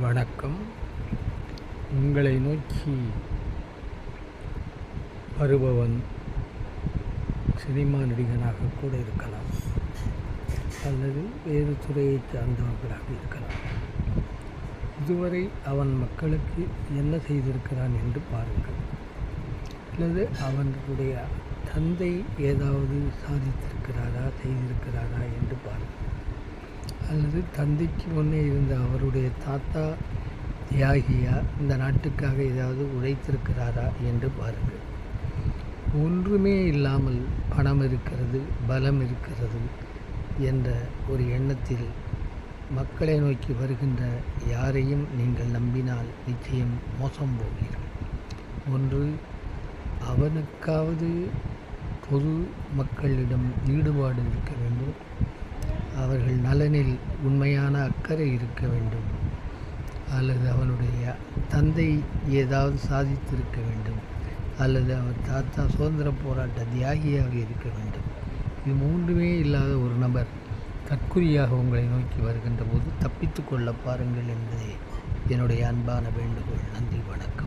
வணக்கம். உங்களை நோக்கி வருபவன் சினிமா நடிகனாக கூட இருக்கலாம், அல்லது வேறு துறையைச் சார்ந்தவர்களாக இருக்கலாம். இதுவரை அவன் மக்களுக்கு என்ன செய்திருக்கிறான் என்று பாருங்கள். அல்லது அவனுடைய தந்தை ஏதாவது சாதித்திருக்கிறாரா, செய்திருக்கிறாரா என்று பாருங்கள். அல்லது தந்தைக்கு முன்னே இருந்த அவருடைய தாத்தா தியாகியா, இந்த நாட்டுக்காக ஏதாவது உழைத்திருக்கிறாரா என்று பாருங்கள். ஒன்றுமே இல்லாமல் பணம் இருக்கிறது, பலம் இருக்கிறது என்ற ஒரு எண்ணத்தில் மக்களை நோக்கி வருகின்ற யாரையும் நீங்கள் நம்பினால் நிச்சயம் மோசம் போவீர்கள். ஒன்று, அவனுக்காவது பொது மக்களிடம் ஈடுபாடு இருக்க வேண்டும், அவர்கள் நலனில் உண்மையான அக்கறை இருக்க வேண்டும், அல்லது அவனுடைய தந்தை ஏதாவது சாதித்திருக்க வேண்டும், அல்லது அவர் தாத்தா சுதந்திர போராட்ட தியாகியாக இருக்க வேண்டும். இது மூன்றுமே இல்லாத ஒரு நபர் தற்குறியாக உங்களை நோக்கி வருகின்ற போது தப்பித்து கொள்ள பாருங்கள் என்பதே என்னுடைய அன்பான வேண்டுகோள். நன்றி, வணக்கம்.